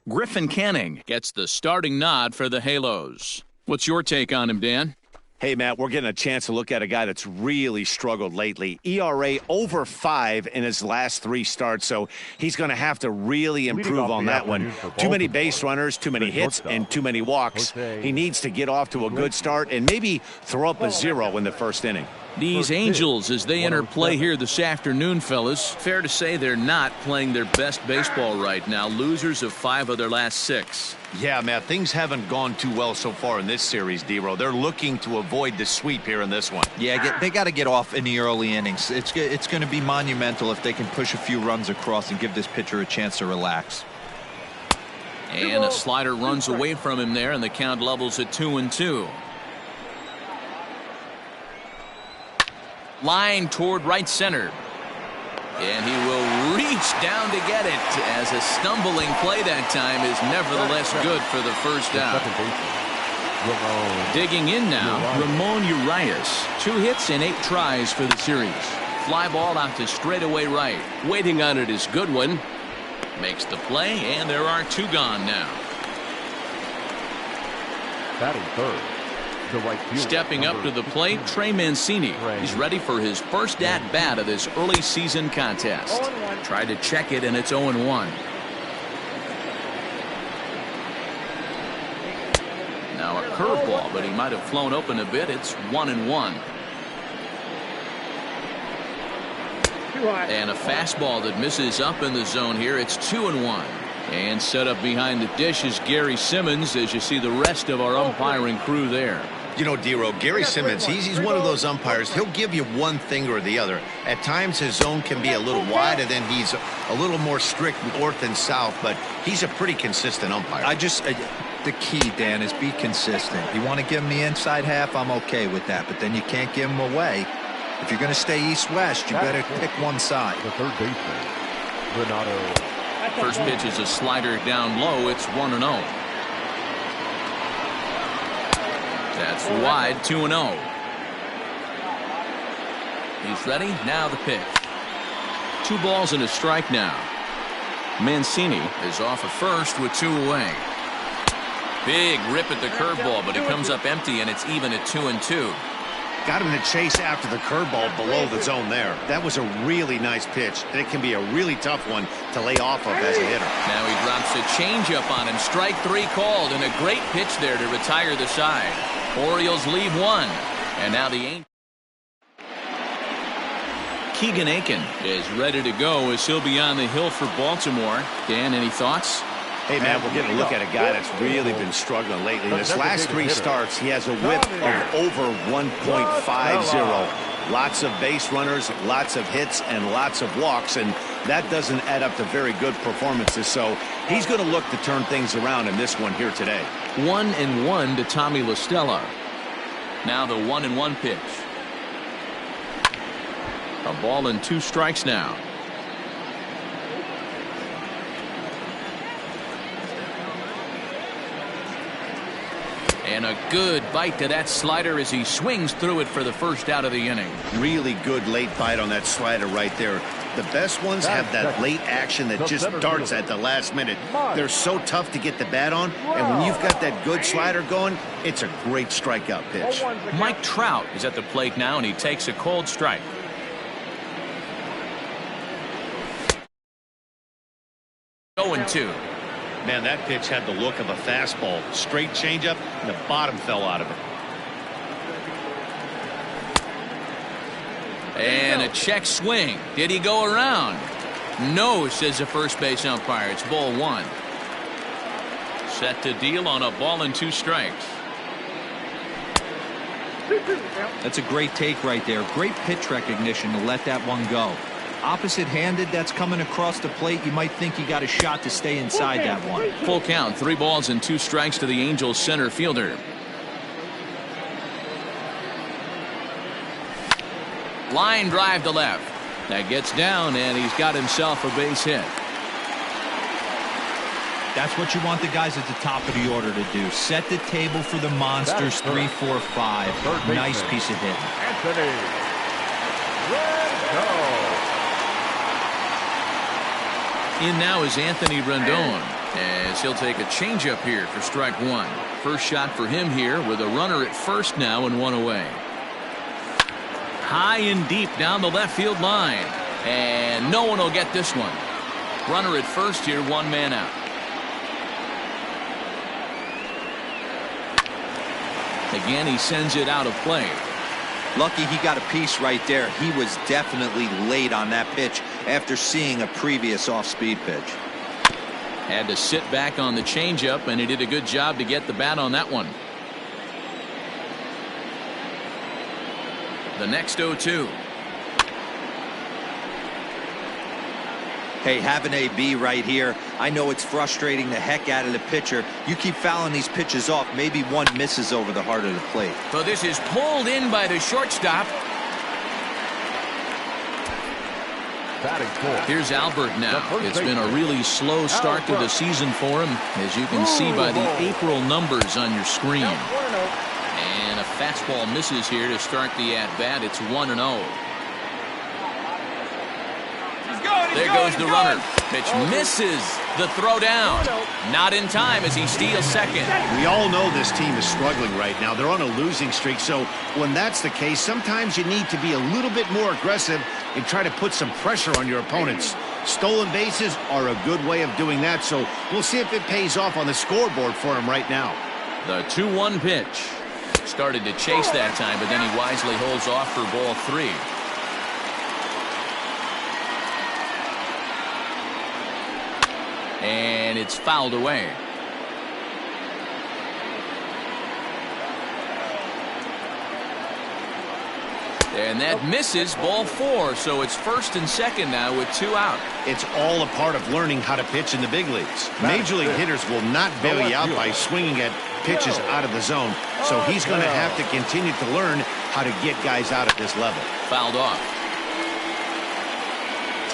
Griffin Canning gets the starting nod for the Halos. What's your take on him, Dan? Hey, Matt, we're getting a chance to look at a guy that's really struggled lately. ERA over 5 in his last 3 starts, so he's going to have to really improve on that one. Too many base runners, too many hits, and too many walks. He needs to get off to a good start and maybe throw up a 0 in the first inning. These Angels, as they enter play here this afternoon, fellas, fair to say they're not playing their best baseball right now. Losers of 5 of their last 6. Yeah, Matt, things haven't gone too well so far in this series, D-Row. They're looking to avoid the sweep here in this one. Yeah, they got to get off in the early innings. It's going to be monumental if they can push a few runs across and give this pitcher a chance to relax. And a slider runs away from him there, and the count levels at 2-2. Line toward right center. And he will reach down to get it, as a stumbling play that time is nevertheless good for the first out. Digging in now, Ramon Urias. 2 hits and 8 tries for the series. Fly ball out to straightaway right. Waiting on it is Goodwin. Makes the play, and there are 2 gone now. Batting third. Stepping up to the plate, Trey Mancini. He's ready for his first at-bat of this early season contest. Tried to check it, and it's 0-1. Now a curveball, but he might have flown open a bit. It's 1-1. And a fastball that misses up in the zone here. It's 2-1. And set up behind the dish is Gary Simmons, as you see the rest of our umpiring crew there. You know, D-Row, Gary Simmons, he's one of those umpires. He'll give you one thing or the other. At times his zone can be a little wide, and then he's a little more strict north and south, but he's a pretty consistent umpire. The key, Dan, is be consistent. You want to give him the inside half, I'm okay with that, but then you can't give him away. If you're going to stay east-west, you better pick one side. The third baseman, Renato. First pitch is a slider down low. It's 1-0. That's wide, 2-0. He's ready. Now the pitch. 2 balls and a strike now. Mancini is off at first with 2 away. Big rip at the curveball, but it comes up empty, and it's even at 2-2. Got him to chase after the curveball below the zone there. That was a really nice pitch, and it can be a really tough one to lay off of as a hitter. Now he drops a changeup on him. Strike 3 called, and a great pitch there to retire the side. Orioles leave 1, and now the Angels. Keegan Aiken is ready to go as he'll be on the hill for Baltimore. Dan, any thoughts? Hey, man, we're getting a look at a guy that's really been struggling lately. In his last 3 starts, he has a whip of over 1.50. Lots of base runners, lots of hits, and lots of walks, and that doesn't add up to very good performances. So he's going to look to turn things around in this one here today. 1-1 to Tommy La Stella. Now the 1-1 pitch. A ball and 2 strikes now. And a good bite to that slider as he swings through it for the first out of the inning. Really good late bite on that slider right there. The best ones have that late action that just darts at the last minute. They're so tough to get the bat on, and when you've got that good slider going, it's a great strikeout pitch. Mike Trout is at the plate now, and he takes a cold strike. Going 2. Man, that pitch had the look of a fastball. Straight changeup, and the bottom fell out of it. And a check swing. Did he go around? No, says the first base umpire. It's ball 1. Set to deal on a ball and 2 strikes. That's a great take right there. Great pitch recognition to let that one go. Opposite-handed, that's coming across the plate. You might think you got a shot to stay inside that one. Full count, 3 balls and 2 strikes to the Angels center fielder. Line drive to left. That gets down, and he's got himself a base hit. That's what you want the guys at the top of the order to do. Set the table for the monsters. 3, 4, 5. Nice piece of hitting. Anthony Rendon. In now is Anthony Rendon. As he'll take a changeup here for strike one. First shot for him here with a runner at first now and one away. High and deep down the left field line. And no one will get this one. Runner at first here, one man out. Again, he sends it out of play. Lucky he got a piece right there. He was definitely late on that pitch after seeing a previous off-speed pitch. Had to sit back on the changeup, and he did a good job to get the bat on that one. The next 0-2. Hey, have an AB right here. I know it's frustrating the heck out of the pitcher. You keep fouling these pitches off, maybe one misses over the heart of the plate. So this is pulled in by the shortstop. Batting fourth. Here's Albert now. It's been a really slow start to the season for him, as you can see by the April numbers on your screen. And a fastball misses here to start the at-bat. It's 1-0. There goes the runner. Pitch misses. The throw down. Not in time as he steals second. We all know this team is struggling right now. They're on a losing streak, so when that's the case, sometimes you need to be a little bit more aggressive and try to put some pressure on your opponents. Stolen bases are a good way of doing that, so we'll see if it pays off on the scoreboard for him right now. The 2-1 pitch. Started to chase that time, but then he wisely holds off for ball three. And it's fouled away. And that misses, ball four, so it's first and second now with two out. It's all a part of learning how to pitch in the big leagues. Major league hitters will not bail you out by swinging at pitches out of the zone, so he's going to have to continue to learn how to get guys out at this level. Fouled off.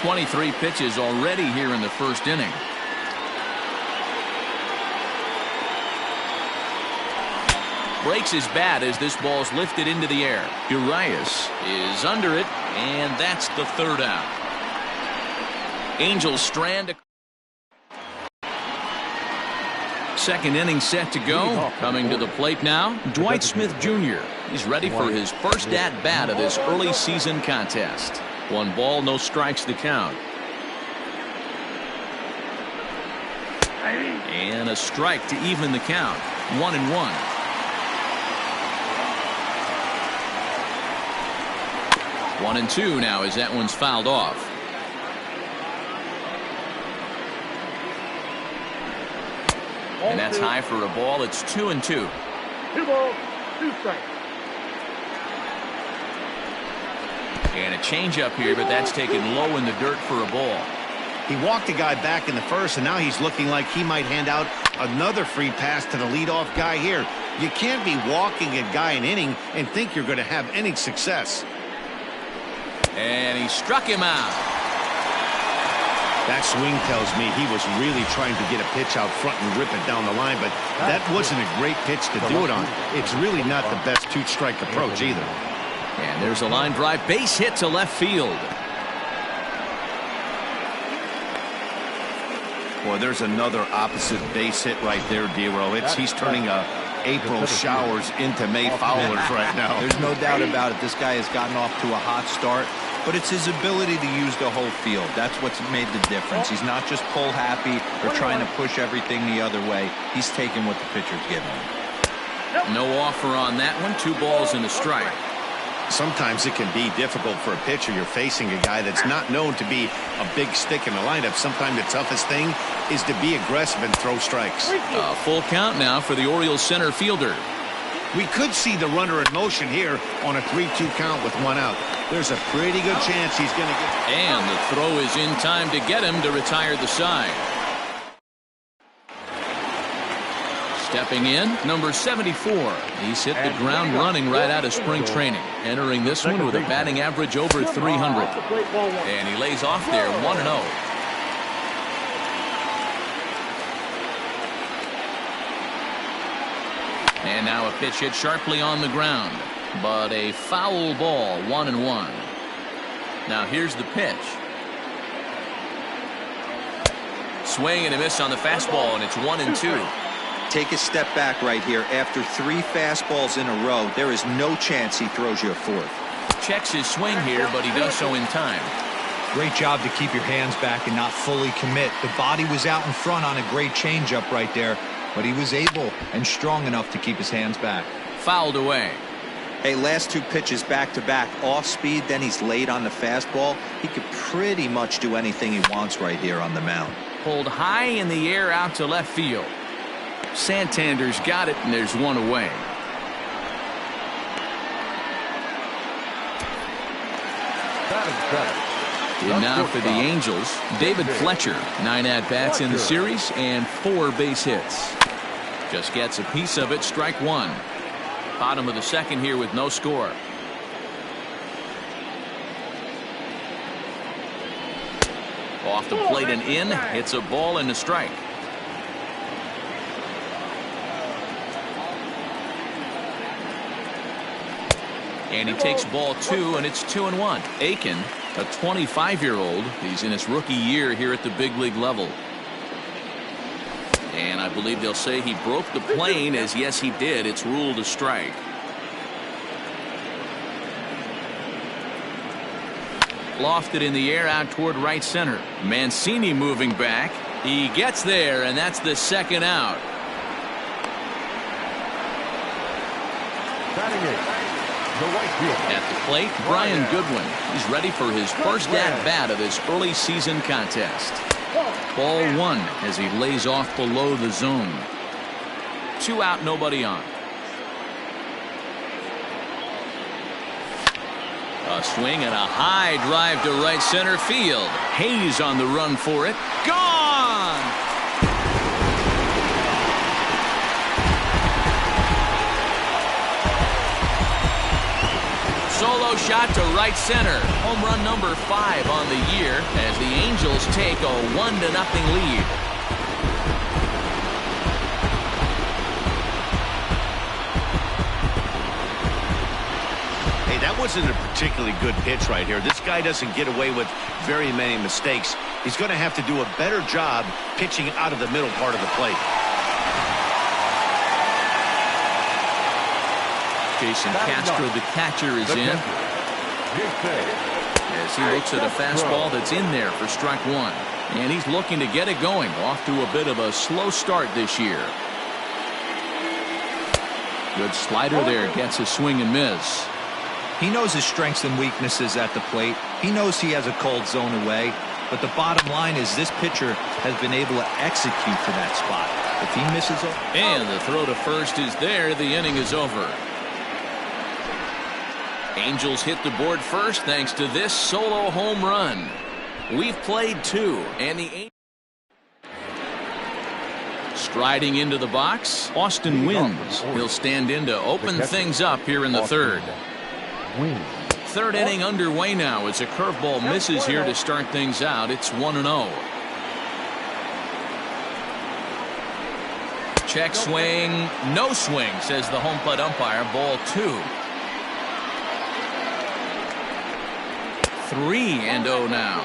23 pitches already here in the first inning. Breaks his bat as this ball's lifted into the air. Urias is under it, and that's the third out. Angels strand. Second inning set to go. Coming to the plate now, Dwight Smith Jr. He's ready for his first at-bat of this early season contest. 1 ball, no strikes to count. And a strike to even the count. 1-1. 1-2 now as that one's fouled off. And that's high for a ball. It's 2-2. 2 balls, 2 strikes. And a changeup here, but that's taken low in the dirt for a ball. He walked a guy back in the first, and now he's looking like he might hand out another free pass to the leadoff guy here. You can't be walking a guy an inning and think you're going to have any success. And he struck him out. That swing tells me he was really trying to get a pitch out front and rip it down the line, but that wasn't a great pitch to do it on. It's really not the best two-strike approach either. And there's a line drive, base hit to left field. Boy, there's another opposite base hit right there, D-Row. He's turning April showers into May foulers right now. There's no doubt about it. This guy has gotten off to a hot start, but it's his ability to use the whole field. That's what's made the difference. He's not just pull happy or trying to push everything the other way. He's taking what the pitcher's giving him. No offer on that one. 2 balls and a strike. Sometimes it can be difficult for a pitcher. You're facing a guy that's not known to be a big stick in the lineup. Sometimes the toughest thing is to be aggressive and throw strikes. A full count now for the Orioles center fielder. We could see the runner in motion here on a 3-2 count with 1 out. There's a pretty good chance he's going to get. And the throw is in time to get him to retire the side. Stepping in, number 74. He's hit the ground running right out of spring training. Entering this one with a batting average over 300. And he lays off there, 1-0. And now a pitch hit sharply on the ground. But a foul ball, 1-1. Now here's the pitch. Swing and a miss on the fastball, and it's 1-2. Take a step back right here. After 3 fastballs in a row, there is no chance he throws you a 4th. Checks his swing here, but he does so in time. Great job to keep your hands back and not fully commit. The body was out in front on a great changeup right there, but he was able and strong enough to keep his hands back. Fouled away. Hey, last 2 pitches back-to-back, off speed, then he's late on the fastball. He could pretty much do anything he wants right here on the mound. Pulled high in the air out to left field. Santander's got it, and there's 1 away. And now for the Angels, David Fletcher. 9 at-bats in the series and 4 base hits. Just gets a piece of it, strike 1. Bottom of the 2nd here with no score. Off the plate and in, hits a ball and a strike. And he takes ball 2, and it's 2-1. Aiken, a 25-year-old. He's in his rookie year here at the big league level. And I believe they'll say he broke the plane, as yes, he did. It's ruled a strike. Lofted in the air out toward right center. Mancini moving back. He gets there, and that's the 2nd out. At the plate, Brian Goodwin. He's ready for his first at-bat of this early season contest. Ball 1 as he lays off below the zone. 2 out, nobody on. A swing and a high drive to right center field. Hayes on the run for it. Gone! Solo shot to right center. Home run number 5 on the year as the Angels take a 1-0 lead. Hey, that wasn't a particularly good pitch right here. This guy doesn't get away with very many mistakes. He's going to have to do a better job pitching out of the middle part of the plate. Jason Castro, the catcher, is in as he looks at a fastball that's in there for strike 1. And he's looking to get it going. Off to a bit of a slow start this year. Good slider there. Gets a swing and miss. He knows his strengths and weaknesses at the plate. He knows he has a cold zone away. But the bottom line is this pitcher has been able to execute to that spot. If he misses it. And the throw to first is there. The inning is over. Angels hit the board first thanks to this solo home run. We've played 2, and the Angels striding into the box. Austin wins. He'll stand in to open things up here in the 3rd. 3rd inning underway now as a curveball misses here to start things out. It's 1-0. Check swing, no swing, says the home plate umpire. Ball 2. 3-0 now.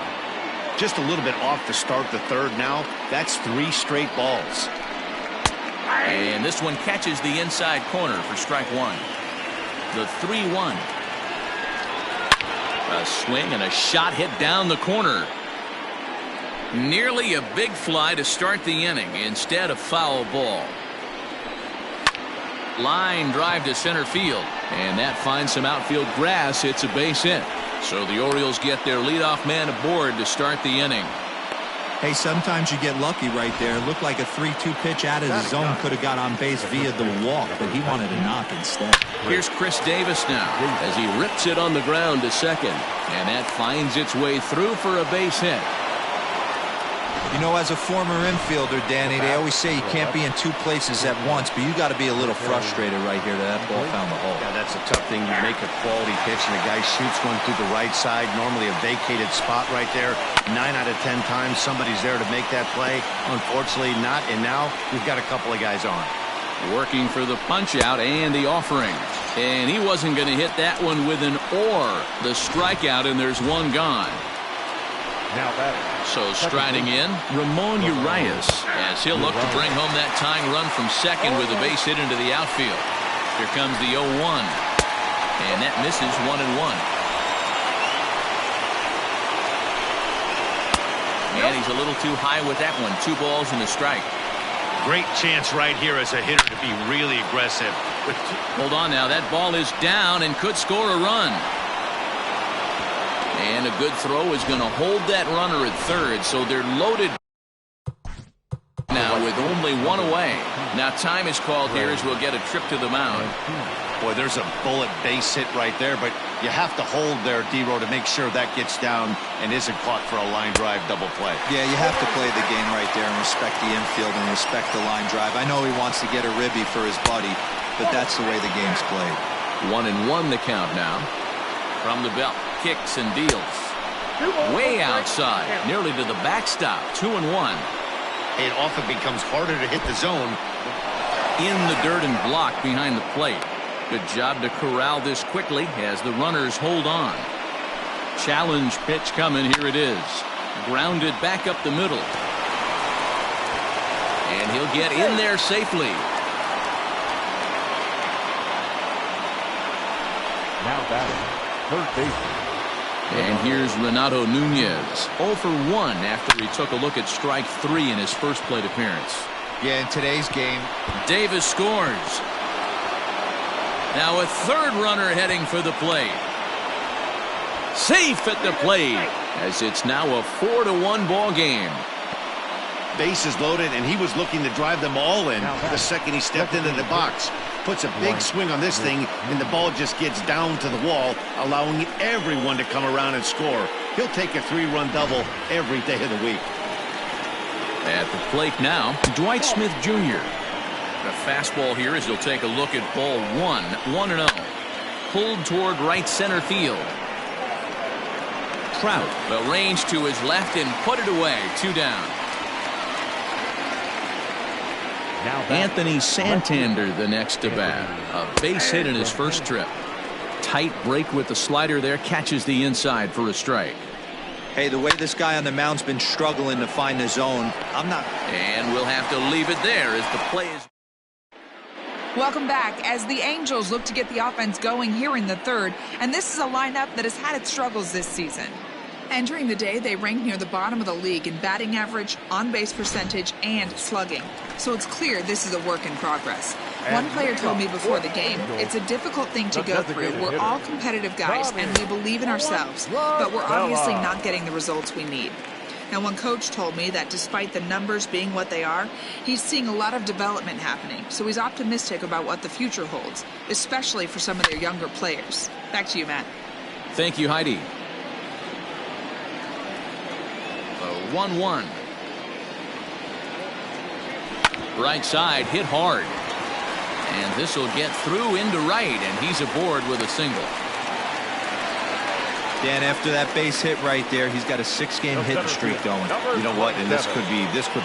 Just a little bit off to start the 3rd now. That's 3 straight balls. And this one catches the inside corner for strike 1. The 3-1. A swing and a shot hit down the corner. Nearly a big fly to start the inning. Instead, a foul ball. Line drive to center field. And that finds some outfield grass. It's a base hit. So the Orioles get their leadoff man aboard to start the inning. Hey, sometimes you get lucky right there. It looked like a 3-2 pitch out of the zone could have got on base via the walk, but he wanted a knock instead. Here's Chris Davis now as he rips it on the ground to second. And that finds its way through for a base hit. You know, as a former infielder, Danny, they always say you can't be in 2 places at once, but you got to be a little frustrated right here that ball found the hole. Yeah, that's a tough thing. You make a quality pitch and the guy shoots one through the right side, normally a vacated spot right there. 9 out of 10 times somebody's there to make that play. Unfortunately not, and now we've got a couple of guys on. Working for the punch out and the offering. And he wasn't going to hit that one with an or. The strikeout, and there's one gone. Now that. So striding in, Ramon Urias, as he'll look to bring home that tying run from second with a base hit into the outfield. Here comes the 0-1. And that misses 1-1. And he's a little too high with that one. 2 balls and a strike. Great chance right here as a hitter to be really aggressive. Hold on now. That ball is down and could score a run. And a good throw is going to hold that runner at third. So they're loaded now with only 1 away. Now time is called here as we'll get a trip to the mound. Boy, there's a bullet base hit right there, but you have to hold there, D-Row, to make sure that gets down and isn't caught for a line drive double play. Yeah, you have to play the game right there and respect the infield and respect the line drive. I know he wants to get a ribby for his buddy, but that's the way the game's played. 1-1 the count now. From the belt, kicks and deals. Way outside, nearly to the backstop. 2-1. It often becomes harder to hit the zone. In the dirt and blocked behind the plate. Good job to corral this quickly as the runners hold on. Challenge pitch coming. Here it is. Grounded back up the middle. And he'll get in there safely. Now batting, third baseman. And here's Renato Nunez. 0 for 1 after he took a look at strike 3 in his first plate appearance. Yeah, in today's game, Davis scores. Now a third runner heading for the plate. Safe at the plate as it's now a 4-1 ball game. Bases loaded, and he was looking to drive them all in the second he stepped into the box. Puts a big swing on this thing, and the ball just gets down to the wall, allowing everyone to come around and score. He'll take a 3-run double every day of the week. At the plate now, Dwight Smith Jr. The fastball here as he'll take a look at ball 1, 1-0. Pulled toward right center field. Trout will range to his left and put it away. 2 down. Anthony Santander the next to bat. A base hit in his first trip. Tight break with the slider there, catches the inside for a strike. hey, the way this guy on the mound's been struggling to find the zone, I'm not. And we'll have to leave it there as the play is. Welcome back as the Angels look to get the offense going here in the third, and this is a lineup that has had its struggles this season. Entering the day, they rank near the bottom of the league in batting average, on-base percentage, and slugging. So it's clear this is a work in progress. One player told me before the game, it's a difficult thing to go through. We're all competitive guys, and we believe in ourselves, but we're obviously not getting the results we need. Now, one coach told me that despite the numbers being what they are, he's seeing a lot of development happening, so he's optimistic about what the future holds, especially for some of their younger players. Back to you, Matt. Thank you, Heidi. 1-1. Right side hit hard. And this will get through into right, and he's aboard with a single. Dan, after that base hit right there, he's got a 6-game hitting streak going. You know what? And this could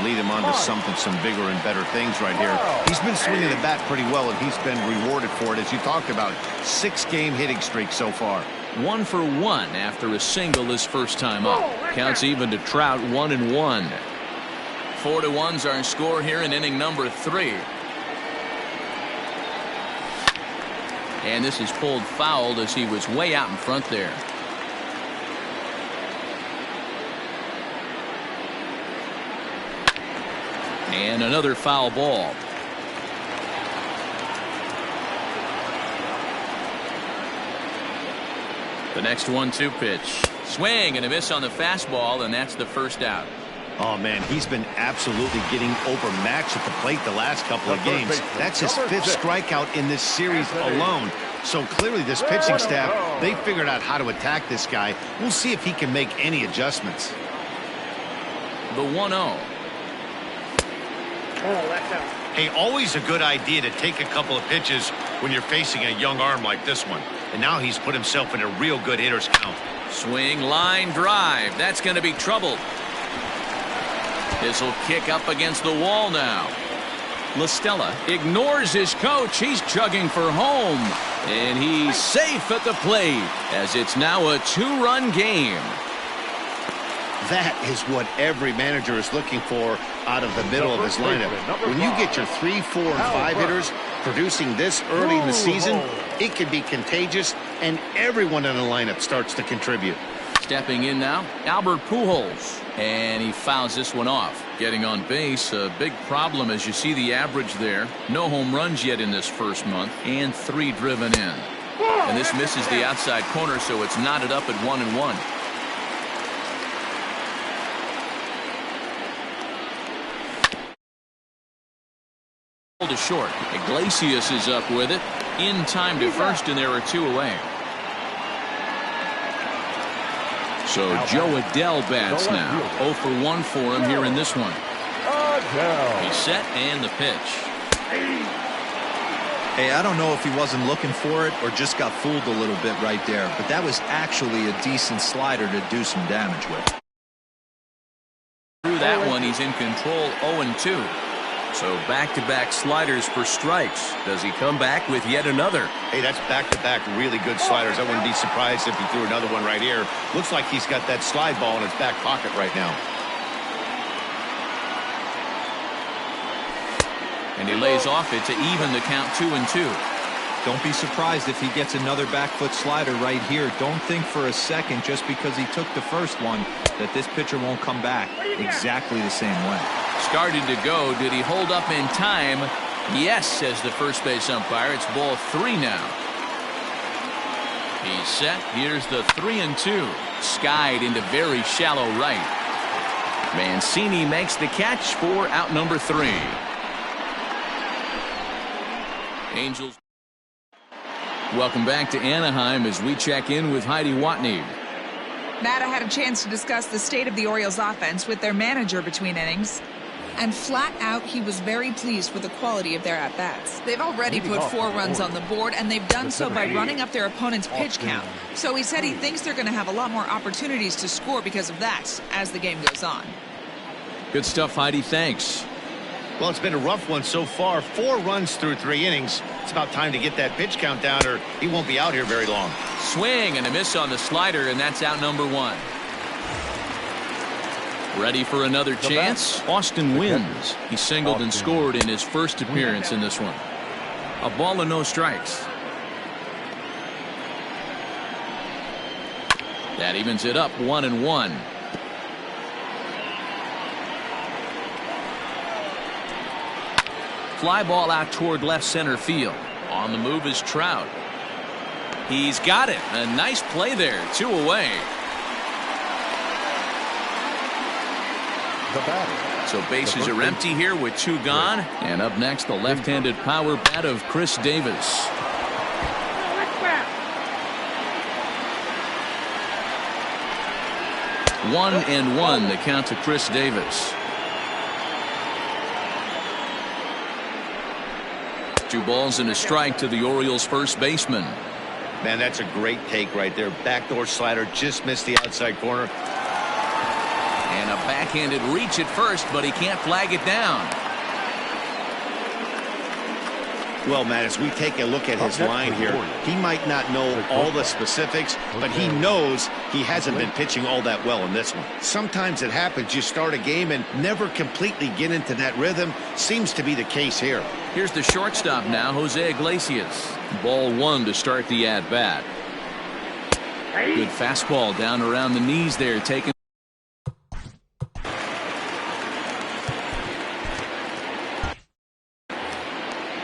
lead him on to some bigger and better things right here. He's been swinging the bat pretty well, and he's been rewarded for it, as you talked about. 6-game hitting streak so far. 1 for 1 after a single his first time up. Counts even to Trout, 1-1. 4-1's our score here in inning number 3. And this is pulled fouled as he was way out in front there. And another foul ball. The next 1-2 pitch. Swing and a miss on the fastball, and that's the first out. Oh, man, he's been absolutely getting overmatched at the plate the last couple of games. That's his 5th strikeout in this series alone. So clearly this pitching staff, they figured out how to attack this guy. We'll see if he can make any adjustments. The 1-0. Hey, always a good idea to take a couple of pitches when you're facing a young arm like this one. And now he's put himself in a real good hitter's count. Swing, line, drive. That's going to be trouble. This will kick up against the wall now. La Stella ignores his coach. He's chugging for home. And he's safe at the plate as it's now a 2-run game. That is what every manager is looking for out of the middle of his lineup. When you get your 3, 4, and 5 hitters producing this early in the season, it can be contagious, and everyone in the lineup starts to contribute. Stepping in now, Albert Pujols. And he fouls this one off. Getting on base, a big problem as you see the average there. No home runs yet in this first month, and 3 driven in. And this misses the outside corner, so it's knotted up at 1-1. To short. Iglesias is up with it. In time to first, and there are 2 away. So Joe Adele bats now. 0 for 1 for him here in this one. He's set and the pitch. Hey, I don't know if he wasn't looking for it or just got fooled a little bit right there, but that was actually a decent slider to do some damage with. Through that one, he's in control 0-2. So back-to-back sliders for strikes. Does he come back with yet another? Hey, that's back-to-back really good sliders. I wouldn't be surprised if he threw another one right here. Looks like he's got that slide ball in his back pocket right now. And he lays off it to even the count 2-2. Don't be surprised if he gets another back foot slider right here. Don't think for a second just because he took the first one that this pitcher won't come back exactly the same way. Started to go. Did he hold up in time? Yes, says the first base umpire. It's ball 3 now. He's set. Here's the 3-2. Skied into very shallow right. Mancini makes the catch for out number 3. Angels. Welcome back to Anaheim as we check in with Heidi Watney. Matt, I had a chance to discuss the state of the Orioles offense with their manager between innings. And flat out, he was very pleased with the quality of their at-bats. They've already put 4 runs on the board, and they've done so by running up their opponent's pitch count. So he said he thinks they're going to have a lot more opportunities to score because of that as the game goes on. Good stuff, Heidi. Thanks. Well, it's been a rough one so far. 4 runs through 3 innings. It's about time to get that pitch count down, or he won't be out here very long. Swing and a miss on the slider, and that's out number 1. Ready for another chance? Austin wins. He singled and scored in his first appearance in this one. A ball and no strikes. That evens it up 1-1. Fly ball out toward left center field. On the move is Trout. He's got it. A nice play there. 2 away. So bases are empty here with 2 gone. And up next, the left-handed power bat of Chris Davis. One and 1, the count to Chris Davis. 2 balls and a strike to the Orioles' first baseman. Man, that's a great take right there. Backdoor slider just missed the outside corner. And a backhanded reach at first, but he can't flag it down. Well, Matt, as we take a look at his line here, he might not know all the specifics, but he knows he hasn't been pitching all that well in this one. Sometimes it happens. You start a game and never completely get into that rhythm. Seems to be the case here. Here's the shortstop now, Jose Iglesias. Ball 1 to start the at-bat. Good fastball down around the knees there, taken.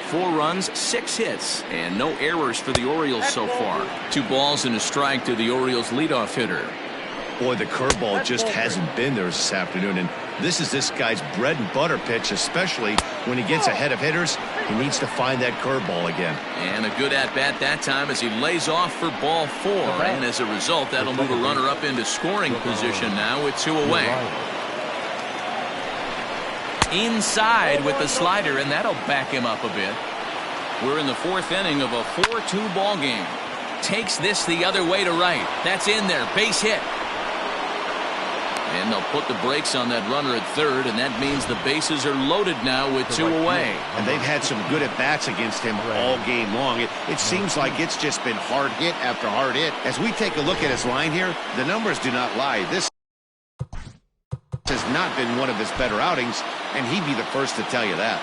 Four runs, 6 hits, and no errors for the Orioles so far. 2 balls and a strike to the Orioles leadoff hitter. Boy, the curveball just hasn't been there this afternoon, and this is this guy's bread and butter pitch, especially when he gets ahead of hitters. He needs to find that curveball again. And a good at-bat that time as he lays off for ball 4, and as a result, that'll move a runner up into scoring position now with 2 away. Inside with the slider, and that'll back him up a bit. We're in the 4th inning of a 4-2 ball game. Takes this the other way to right. That's in there. Base hit. And they'll put the brakes on that runner at third, and that means the bases are loaded now with 2 away. And they've had some good at-bats against him all game long. It seems like it's just been hard hit after hard hit. As we take a look at his line here, the numbers do not lie. This not been one of his better outings, and he'd be the first to tell you that.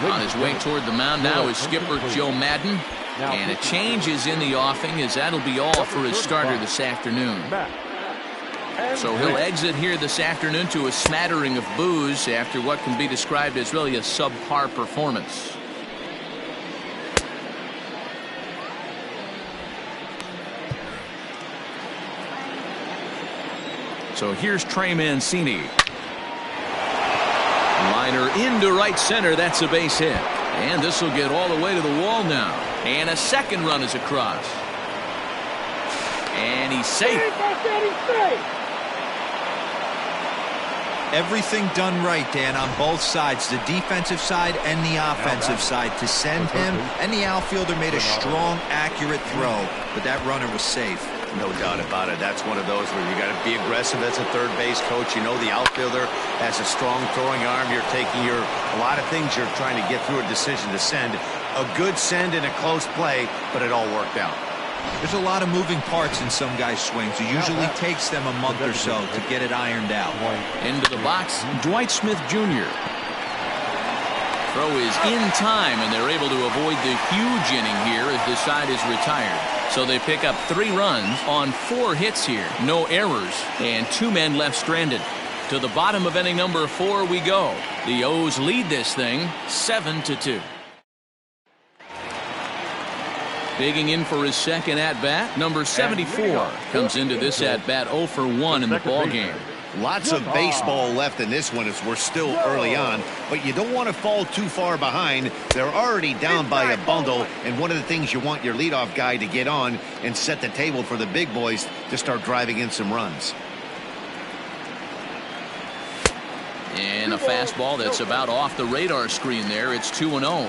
On his way toward the mound now is skipper Joe Madden. And a change is in the offing, as that'll be all for his starter this afternoon. So he'll exit here this afternoon to a smattering of boos after what can be described as really a subpar performance. So here's Trey Mancini. Liner into right center. That's a base hit. And this will get all the way to the wall now. And a second run is across. And he's safe. Everything done right, Dan, on both sides, the defensive side and the offensive side. To send him, and the outfielder made a strong, accurate throw, but that runner was safe. No doubt about it. That's one of those where you got to be aggressive as a third base coach. You know the outfielder has a strong throwing arm. You're taking a lot of things you're trying to get through a decision to send. A good send in a close play, but it all worked out. There's a lot of moving parts in some guys' swings. It usually takes them a month or so to get it ironed out. Into the box, Dwight Smith Jr. Throw is in time, and they're able to avoid the huge inning here as the side is retired. So they pick up 3 runs on 4 hits here. No errors, and 2 men left stranded. To the bottom of inning number 4 we go. The O's lead this thing 7-2. Digging in for his second at-bat, number 74 comes into this at-bat 0 for 1 in the ballgame. Lots of baseball left in this one as we're still early on, but you don't want to fall too far behind. They're already down by a bundle, and one of the things you want your leadoff guy to get on and set the table for the big boys to start driving in some runs. And a fastball that's about off the radar screen there. It's 2-0.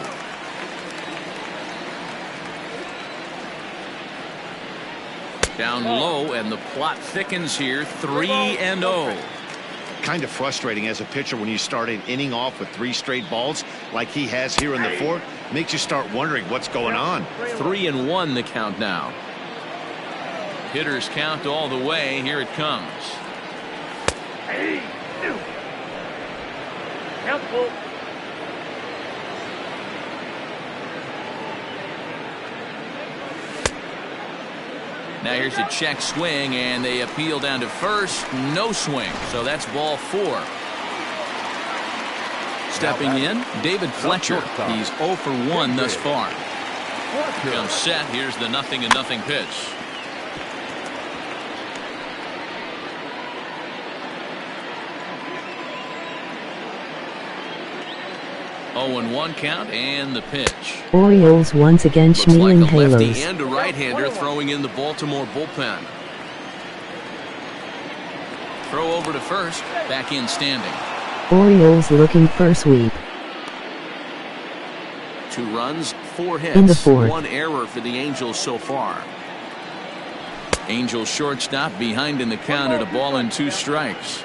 Down low, and the plot thickens here. 3-0. Kind of frustrating as a pitcher when you start an inning off with 3 straight balls like he has here in the 4th. Makes you start wondering what's going on. 3-1 the count now. Hitters count all the way. Here it comes. Now here's a check swing, and they appeal down to first. No swing, so that's ball 4. Stepping in, David Fletcher. He's 0 for 1 thus far. Comes set. Here's the 0-0 pitch. Oh, 0-1 count, and the pitch. Orioles once again schmealing Looks like a lefty halos. and a right-hander throwing in the Baltimore bullpen. Throw over to first. Back in standing. Orioles looking for a sweep. 2 runs, 4 hits. In the 4th. 1 error for the Angels so far. Angels shortstop behind in the count at a ball and 2 strikes.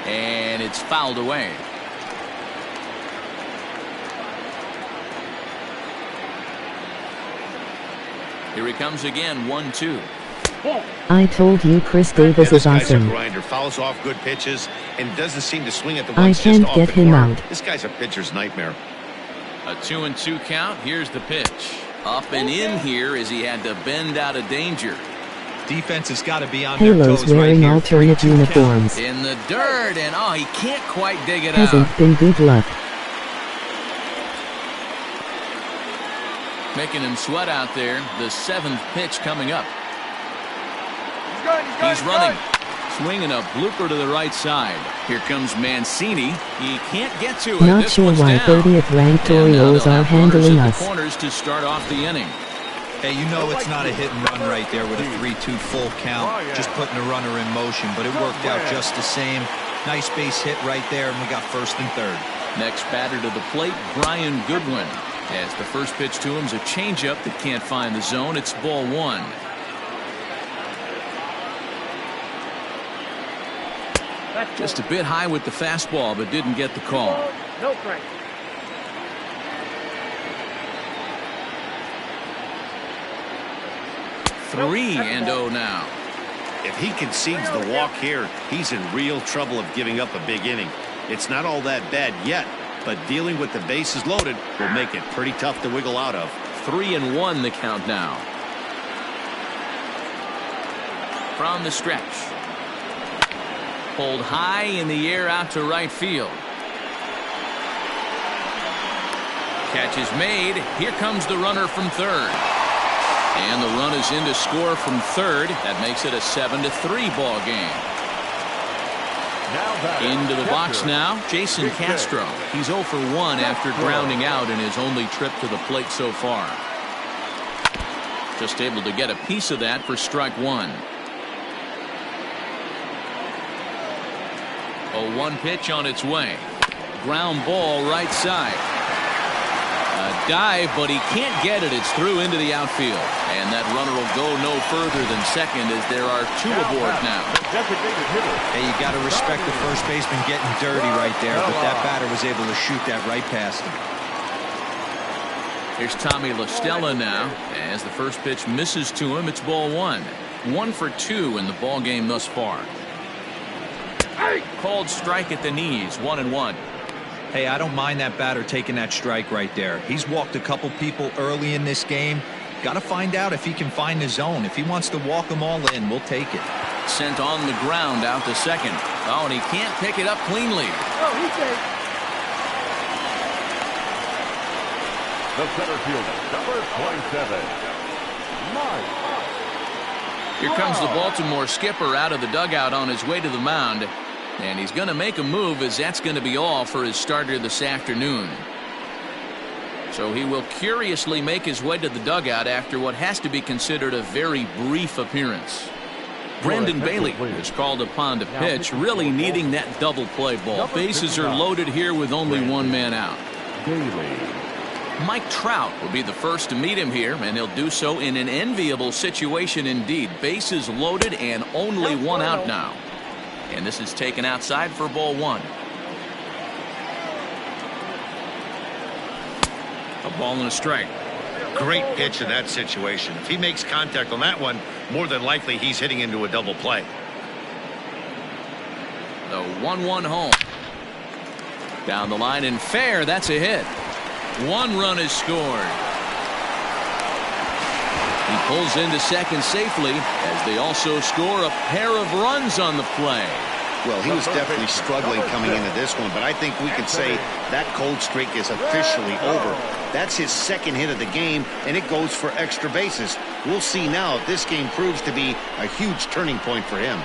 And it's fouled away. Here he comes again, 1-2. I told you Chris Davis is awesome. Grinder fouls off good pitches and doesn't seem to swing at the I ones can't just off get the him corner. out. This guy's a pitcher's nightmare. A 2-2 count. Here's the pitch. Up and in here as he had to bend out of danger. Defense has got to be on their Halos toes right wearing here. alternate 3-2 count. uniforms. In the dirt, and oh, he can't quite dig it Hasn't out. been good luck. Making him sweat out there. The 7th pitch coming up. He's running. Swinging a blooper to the right side. Here comes Mancini. He can't get to it. Not This sure one's why down. 30th ranked And now Orioles they'll are have runners handling at us. the corners to start off the inning. Hey, you know it's not a hit and run right there with a 3-2 full count. Just putting the runner in motion, but it worked out just the same. Nice base hit right there, and we got first and third. Next batter to the plate, Brian Goodwin. As the first pitch to him is a changeup that can't find the zone. It's ball 1. Just a bit high with the fastball, but didn't get the call. 3-0 now. If he concedes the walk here, he's in real trouble of giving up a big inning. It's not all that bad yet, but dealing with the bases loaded will make it pretty tough to wiggle out of. 3-1 the count now. From the stretch. Pulled high in the air out to right field. Catch is made. Here comes the runner from third. And the run is in to score from third. That makes it a 7-3 ball game. Into the box now, Jason Castro. He's 0 for 1 after grounding out in his only trip to the plate so far. Just able to get a piece of that for strike one. 0-1 pitch on its way. Ground ball right side. A dive, but he can't get it. It's through into the outfield. And that runner will go no further than second as there are two aboard now. Hey, you got to respect the first baseman getting dirty right there, but that batter was able to shoot that right past him. Here's Tommy La Stella now. As the first pitch misses to him, it's ball one. 1 for 2 in the ball game thus far. Called strike at the knees, 1-1. Hey, I don't mind that batter taking that strike right there. He's walked a couple people early in this game. Got to find out if he can find the zone. If he wants to walk them all in, we'll take it. Sent on the ground out to second. Oh, and he can't pick it up cleanly. The center fielder, number 27, Mike. Here comes the Baltimore skipper out of the dugout on his way to the mound. And he's going to make a move, as that's going to be all for his starter this afternoon. So he will curiously make his way to the dugout after what has to be considered a very brief appearance. Brandon Bailey is called upon to pitch, really needing that double play ball. Bases are loaded here with only one man out. Mike Trout will be the first to meet him here, and he'll do so in an enviable situation indeed. Bases loaded and only one out now. And this is taken outside for ball one. A ball and a strike. Great pitch in that situation. If he makes contact on that one, more than likely he's hitting into a double play. The 1-1 home. Down the line and fair. That's a hit. 1 run is scored. He pulls into second safely as they also score a pair of runs on the play. Well, he was definitely struggling coming into this one, but I think we can say that cold streak is officially over. That's his second hit of the game, and it goes for extra bases. We'll see now if this game proves to be a huge turning point for him.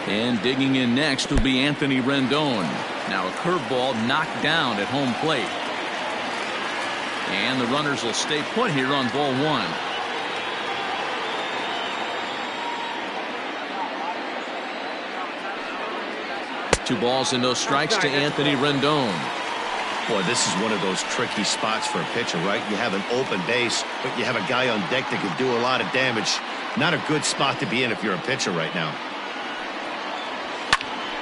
And digging in next will be Anthony Rendon. Now a curveball knocked down at home plate. And the runners will stay put here on ball one. Two balls and no strikes to Anthony Rendon. Boy, this is one of those tricky spots for a pitcher, right? You have an open base, but you have a guy on deck that could do a lot of damage. Not a good spot to be in if you're a pitcher right now.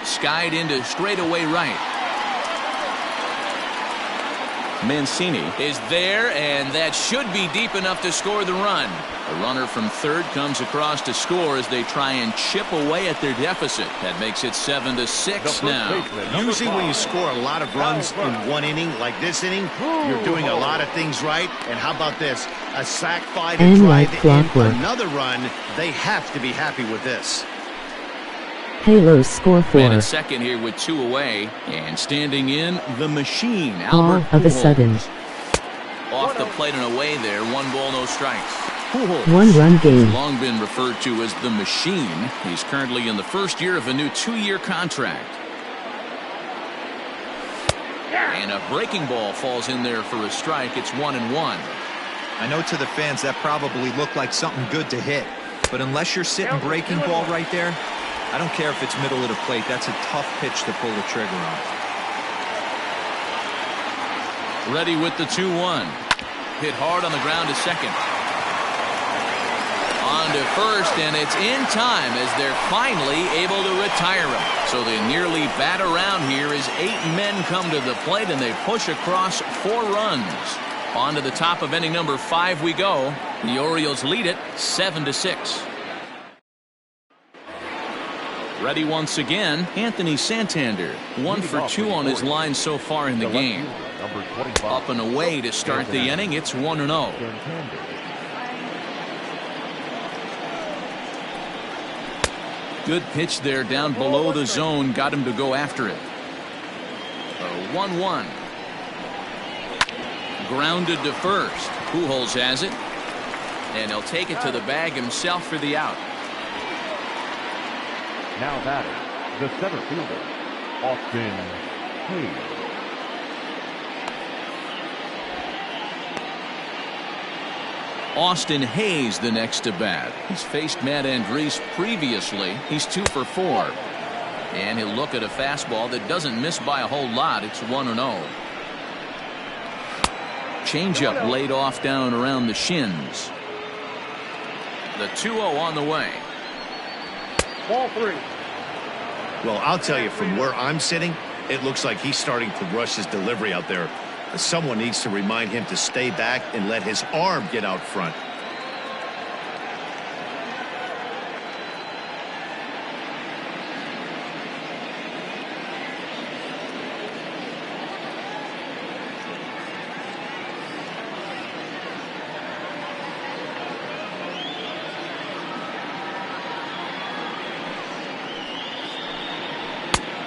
Skied into straightaway right. Mancini is there, and that should be deep enough to score the run. A runner from third comes across to score as they try and chip away at their deficit. That makes it 7-6 now. Usually when you score a lot of runs in one inning, like this inning, you're doing a lot of things right. And how about this? A sac fly to drive in another run. They have to be happy with this. Halo score 4. And at second here with 2 away, and standing in the machine, All Albert of a Pujols. sudden. Off the plate and away there, 1 ball, no strikes. Pujols, 1-run game. long been referred to as the machine. He's currently in the first year of a new 2-year contract. And a breaking ball falls in there for a strike. It's 1-1. I know to the fans that probably looked like something good to hit, but unless you're sitting breaking ball right there, I don't care if it's middle of the plate. That's a tough pitch to pull the trigger on. Ready with the 2-1. Hit hard on the ground to second. On to first, and it's in time as they're finally able to retire him. So they nearly bat around here as 8 men come to the plate, and they push across 4 runs. On to the top of inning number 5 we go. The Orioles lead it 7-6. Ready once again, Anthony Santander. 1 for 2 on his line so far in the game. Up and away to start the inning. It's 1-0. Good pitch there down below the zone. Got him to go after it. 1-1. Grounded to first. Pujols has it. And he'll take it to the bag himself for the out. Now batting, the center fielder, Austin Hayes. Austin Hayes the next to bat. He's faced Matt Andriese previously. He's 2 for 4. And he'll look at a fastball that doesn't miss by a whole lot. It's 1-0. Changeup laid off down around the shins. The 2-0 on the way. Ball 3. Well, I'll tell you, from where I'm sitting, it looks like he's starting to rush his delivery out there. Someone needs to remind him to stay back and let his arm get out front.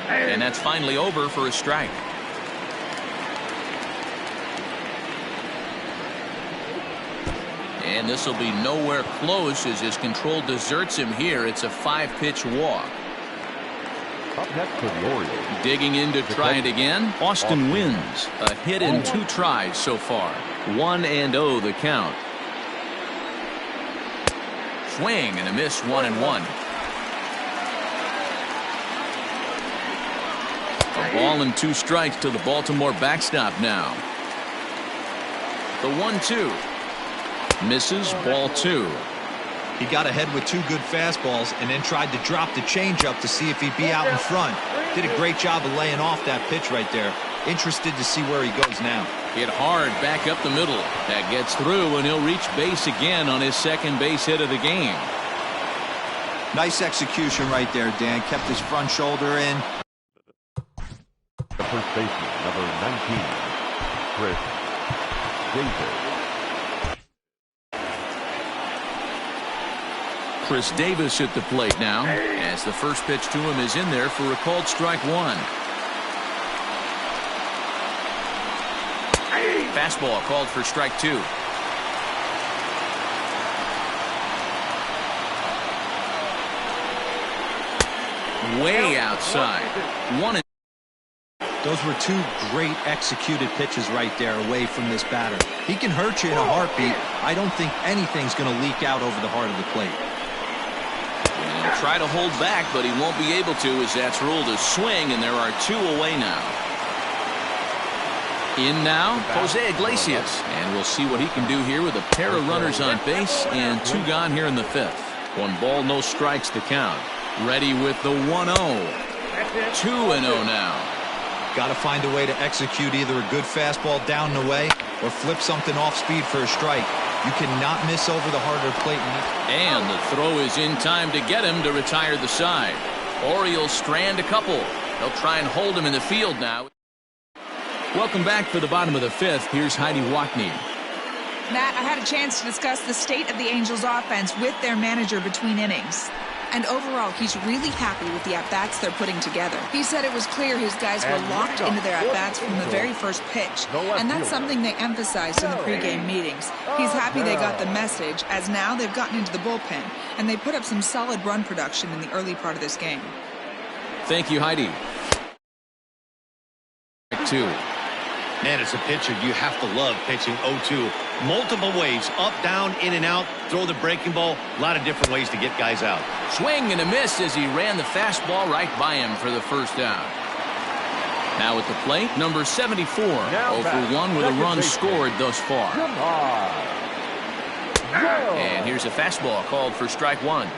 And that's finally over for a strike. And this will be nowhere close as his control deserts him here. It's a 5-pitch walk. Up next for the Orioles. Digging in to try it again. Austin wins. A hit in 2 tries so far. 1-0 the count. Swing and a miss. 1-1. A ball and 2 strikes to the Baltimore backstop now. The 1-2. Misses. Ball 2. He got ahead with 2 good fastballs and then tried to drop the changeup to see if he'd be out in front. Did a great job of laying off that pitch right there. Interested to see where he goes now. Hit hard back up the middle. That gets through, and he'll reach base again on his second base hit of the game. Nice execution right there, Dan. Kept his front shoulder in. The first baseman, number 19, Chris Davis. Chris Davis at the plate now, as the first pitch to him is in there for a called strike 1. Fastball called for strike 2. Way outside. 1. Those were 2 great executed pitches right there away from this batter. He can hurt you in a heartbeat. I don't think anything's going to leak out over the heart of the plate. And he'll try to hold back, but he won't be able to, as that's ruled a swing, and there are 2 away now. In now, Jose Iglesias, and we'll see what he can do here with a pair of runners on base and 2 gone here in the 5th. 1 ball, no strikes to count. Ready with the 1-0. 2-0 now. Got to find a way to execute either a good fastball down the way or flip something off speed for a strike. You cannot miss over the heart of the plate. And the throw is in time to get him to retire the side. Orioles strand a couple. They'll try and hold him in the field now. Welcome back for the bottom of the 5th. Here's Heidi Wackney. Matt, I had a chance to discuss the state of the Angels offense with their manager between innings. And overall, he's really happy with the at-bats they're putting together. He said it was clear his guys were locked into their at-bats from the very first pitch. And that's something they emphasized in the pregame meetings. He's happy they got the message, as now they've gotten into the bullpen. And they put up some solid run production in the early part of this game. Thank you, Heidi. 2. Man, as a pitcher, you have to love pitching 0-2. Multiple ways, up, down, in and out, throw the breaking ball. A lot of different ways to get guys out. Swing and a miss as he ran the fastball right by him for the first out. Now at the plate, number 74. 0 for 1 with a run scored thus far. And here's a fastball called for strike one.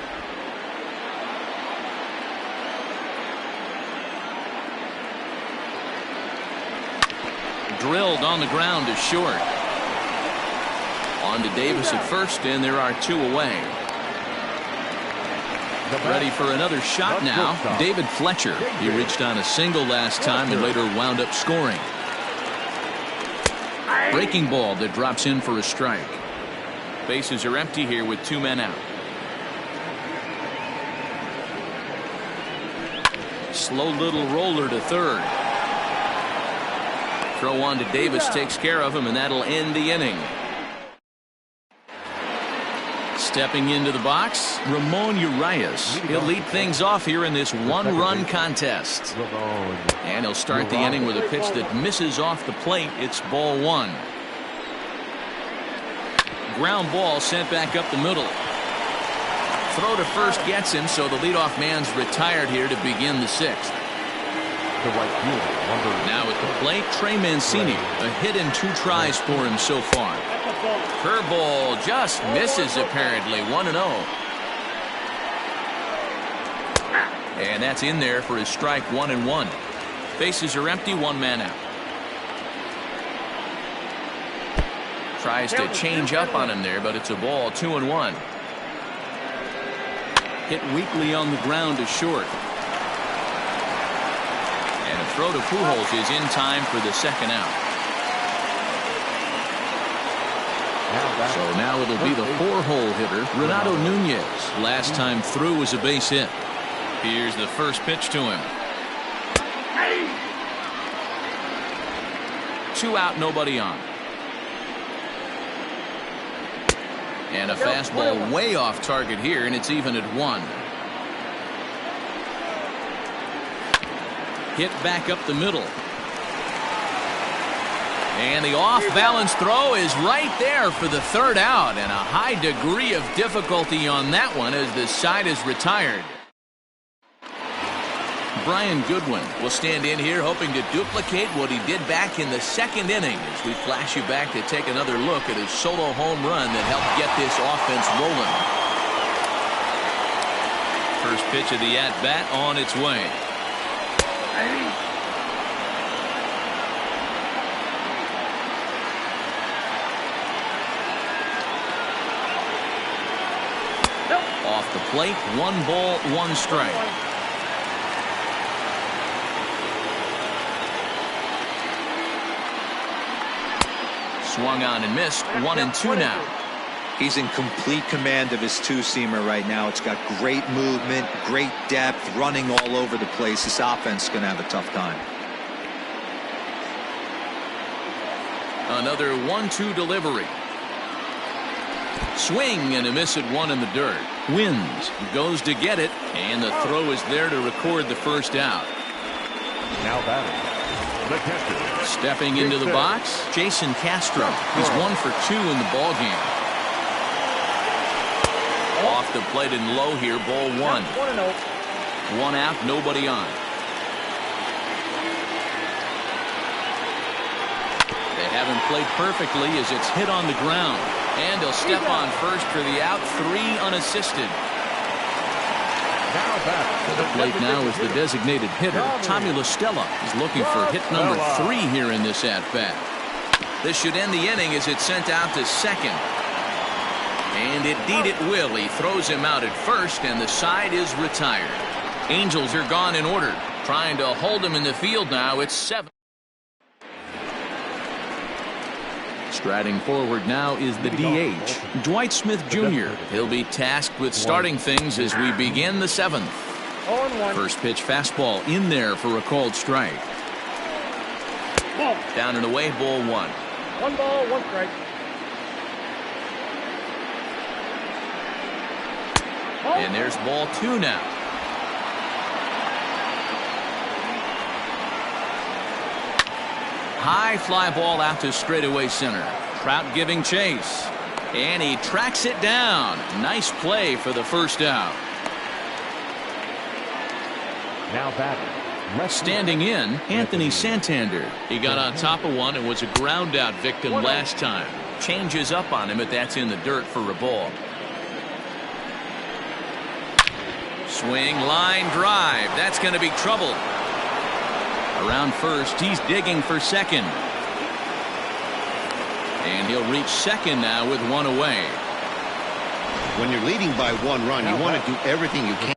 Drilled on the ground to short. On to Davis at first, and there are two away. Ready for another shot now. David Fletcher. He reached on a single last time and later wound up scoring. Breaking ball that drops in for a strike. Bases are empty here with two men out. Slow little roller to third. Throw on to Davis takes care of him, and that'll end the inning. Stepping into the box, Ramon Urias. He'll lead things off here in this one-run contest. And he'll start the inning with a pitch that misses off the plate. It's ball one. Ground ball sent back up the middle. Throw to first gets him, so the leadoff man's retired here to begin the sixth. Now at the plate, Trey Mancini. A hit and two tries for him so far. Curveball just misses apparently. 1-0. And that's in there for his strike. 1-1. Bases are empty. One man out. Tries to change up on him there, but it's a ball. 2-1. Hit weakly on the ground to short. And a throw to Pujols is in time for the second out. So now it'll be the four-hole hitter, Renato Nunez. Last time through was a base hit. Here's the first pitch to him. Two out, nobody on. And a fastball way off target here, and it's even at one. Hit back up the middle. And the off-balance throw is right there for the third out, and a high degree of difficulty on that one as the side is retired. Brian Goodwin will stand in here hoping to duplicate what he did back in the second inning as we flash you back to take another look at his solo home run that helped get this offense rolling. First pitch of the at-bat on its way. Off the plate, 1 ball, 1 strike. Swung on and missed. 1-2 now. He's in complete command of his two-seamer right now. It's got great movement, great depth, running all over the place. This offense is going to have a tough time. Another 1-2 delivery. Swing and a miss at one in the dirt. Wins, goes to get it, and the throw is there to record the first out. Now batting, the catcher. Stepping into the box, Jason Castro. He's 1 for 2 in the ball game. Off the plate and low here, ball 1. 1 out, nobody on. They haven't played perfectly as it's hit on the ground. And he'll step on first for the out, 3 unassisted. To the plate now is the designated hitter, Tommy La Stella. Is looking for hit number 3 here in this at-bat. This should end the inning as it's sent out to second. And indeed it will. He throws him out at first, and the side is retired. Angels are gone in order. Trying to hold him in the field now. It's 7. Striding forward now is the DH, Dwight Smith Jr. He'll be tasked with starting things as we begin the 7th. First pitch fastball in there for a called strike. Down and away, ball 1. 1 ball, 1 strike. And there's ball 2 now. High fly ball out to straightaway center. Trout giving chase. And he tracks it down. Nice play for the first out. Now batting. Standing in, Anthony Santander. He got on top of one and was a ground out victim last time. Changes up on him, but that's in the dirt for a ball. Swing, line, drive. That's going to be trouble. Around first, he's digging for second. And he'll reach second now with one away. When you're leading by 1 run, you want to do everything you can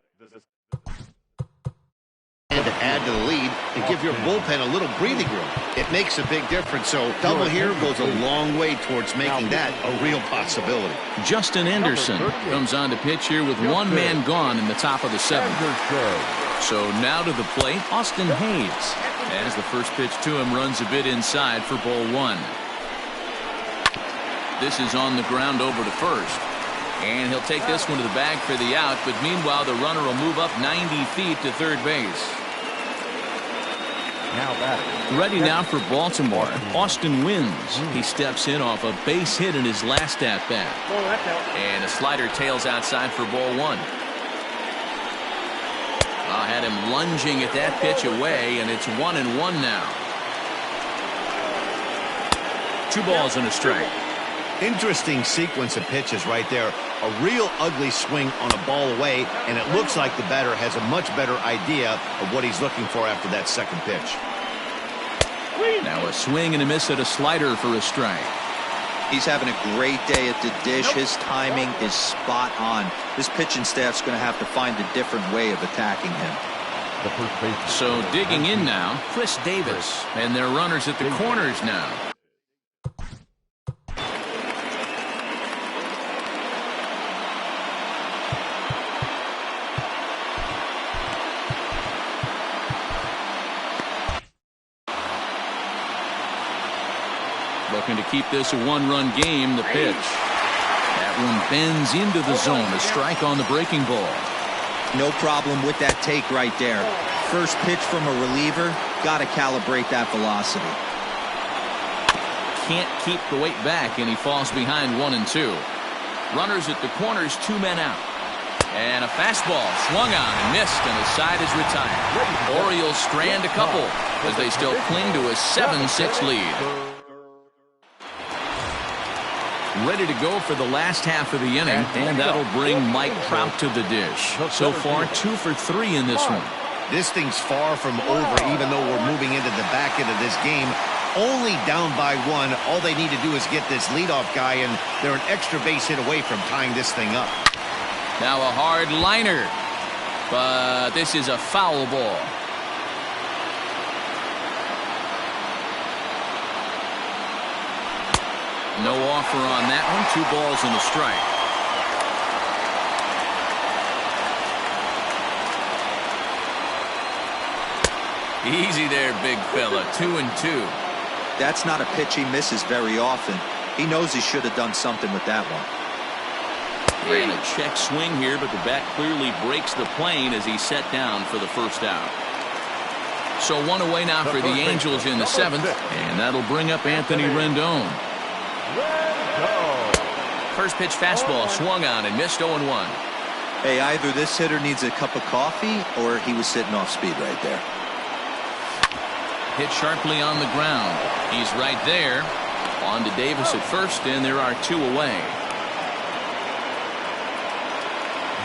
to add to the lead and give your bullpen a little breathing room. It makes a big difference, so double here goes a long way towards making that a real possibility. Justin Anderson comes on to pitch here with one man gone in the top of the 7th. So now to the plate, Austin Hayes. As the first pitch to him runs a bit inside for ball 1. This is on the ground over to first. And he'll take this one to the bag for the out, but meanwhile the runner will move up 90 feet to third base. Ready now for Baltimore, Austin Wynns. He steps in off a base hit in his last at-bat. And a slider tails outside for ball 1. Had him lunging at that pitch away, and it's 1-1 now. 2 balls and a strike. Interesting sequence of pitches right there. A real ugly swing on a ball away, and it looks like the batter has a much better idea of what he's looking for after that second pitch. Now a swing and a miss at a slider for a strike. He's having a great day at the dish. His timing is spot on. This pitching staff's going to have to find a different way of attacking him. So digging in now, Chris Davis, and their runners at the corners now. Looking to keep this a 1-run game. The pitch. That one bends into the zone. A strike on the breaking ball. No problem with that take right there. First pitch from a reliever. Got to calibrate that velocity. Can't keep the weight back, and he falls behind 1-2. Runners at the corners, 2 men out. And a fastball swung on and missed, and the side is retired. Orioles strand a couple as they still cling to a 7-6 lead. Ready to go for the last half of the inning, and that'll bring Mike Trout to the dish. So far, 2 for 3 in this one. This thing's far from over, even though we're moving into the back end of this game. Only down by 1. All they need to do is get this leadoff guy, and they're an extra base hit away from tying this thing up. Now a hard liner, but this is a foul ball. No offer on that one. 2 balls and a strike. Easy there, big fella. 2-2. That's not a pitch he misses very often. He knows he should have done something with that one. And a check swing here, but the bat clearly breaks the plane as he's set down for the first out. So 1 away now for the Angels in the 7th, and that'll bring up Anthony Rendon. First pitch fastball swung on and missed 0-1. Hey, either this hitter needs a cup of coffee or he was sitting off speed right there. Hit sharply on the ground. He's right there. On to Davis at first, and there are 2 away.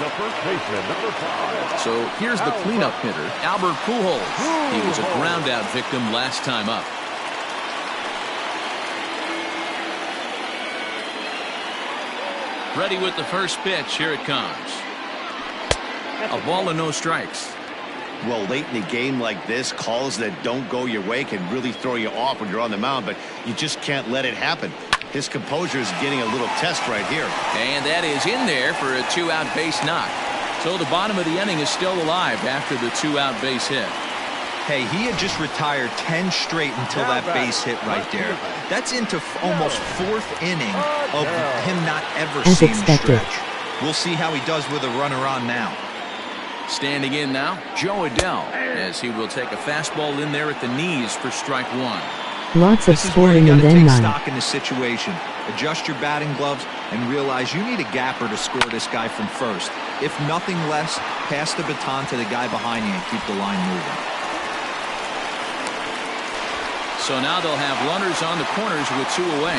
The first baseman, number 5. So here's the cleanup hitter, Albert Pujols. He was a ground-out victim last time up. Ready with the first pitch. Here it comes. A ball and no strikes. Well, late in the game like this, calls that don't go your way can really throw you off when you're on the mound, but you just can't let it happen. His composure is getting a little test right here. And that is in there for a 2-out base knock. So the bottom of the inning is still alive after the 2-out base hit. Hey, he had just retired 10 straight until that base hit right there. That's into almost 4th inning of him not ever seeing the stretch. We'll see how he does with a runner on now. Standing in now, Joe Adell, as he will take a fastball in there at the knees for strike 1. Lots of This is where you scoring and got to then take none. stock in the situation. Adjust your batting gloves and realize you need a gapper to score this guy from first. If nothing less, pass the baton to the guy behind you and keep the line moving. So now they'll have runners on the corners with 2 away.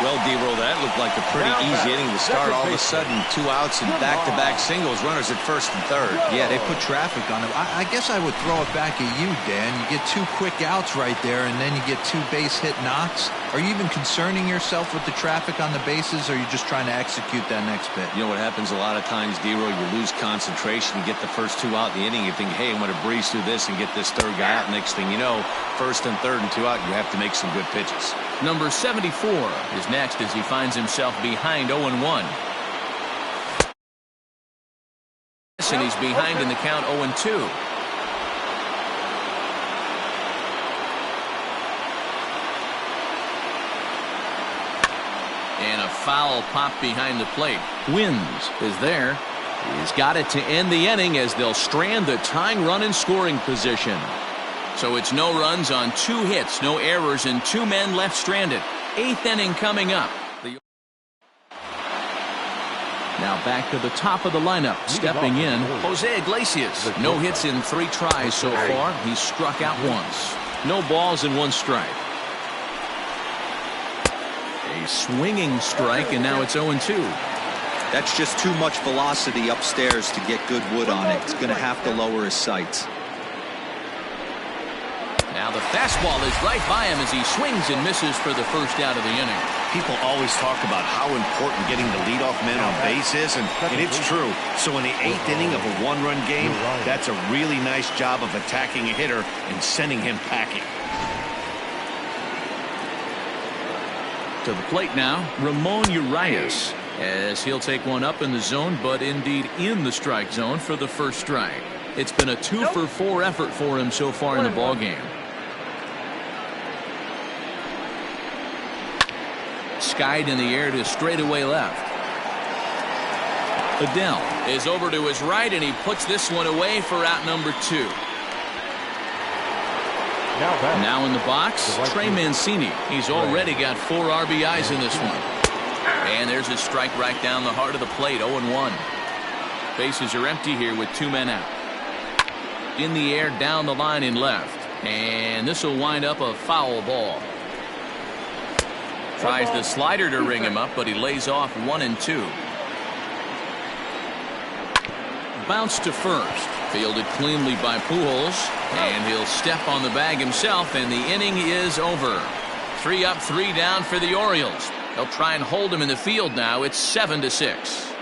Well, D-Roll, that looked like a pretty easy inning to start. All of a sudden, 2 outs and back-to-back singles, runners at first and third. Yeah, they put traffic on him. I guess I would throw it back at you, Dan. You get 2 quick outs right there, and then you get 2 base hit knocks. Are you even concerning yourself with the traffic on the bases, or are you just trying to execute that next pitch? You know what happens a lot of times, D-Roll, you lose concentration. You get the first 2 out in the inning. You think, hey, I'm going to breeze through this and get this third guy out. Next thing you know, first and third and 2 out, you have to make some good pitches. Number 74 is next as he finds himself behind 0-1. And he's behind in the count 0-2. And a foul pop behind the plate. Wins is there. He's got it to end the inning as they'll strand the tying run in scoring position. So it's no runs on 2 hits, no errors, and 2 men left stranded. 8th inning coming up. Now back to the top of the lineup. Stepping in, Jose Iglesias. No hits in 3 tries so far. He's struck out once. No balls and 1 strike. A swinging strike, and now it's 0-2. That's just too much velocity upstairs to get good wood on it. He's going to have to lower his sights. Now the fastball is right by him as he swings and misses for the first out of the inning. People always talk about how important getting the leadoff man on base is, and it's true. So in the 8th inning of a 1-run game, that's a really nice job of attacking a hitter and sending him packing. To the plate now, Ramon Urias, as he'll take one up in the zone, but indeed in the strike zone for the first strike. It's been a 2-for-4 effort for him so far in the ballgame. Skied in the air to straightaway left. Adele is over to his right, and he puts this one away for out number 2. Now in the box, Trey Mancini. He's already got 4 RBIs in this one. And there's a strike right down the heart of the plate, 0-1. Bases are empty here with 2 men out. In the air down the line in left. And this will wind up a foul ball. Tries the slider to ring him up, but he lays off 1-2. Bounce to first. Fielded cleanly by Pujols. And he'll step on the bag himself, and the inning is over. 3 up, 3 down for the Orioles. They'll try and hold him in the field now. It's 7-6.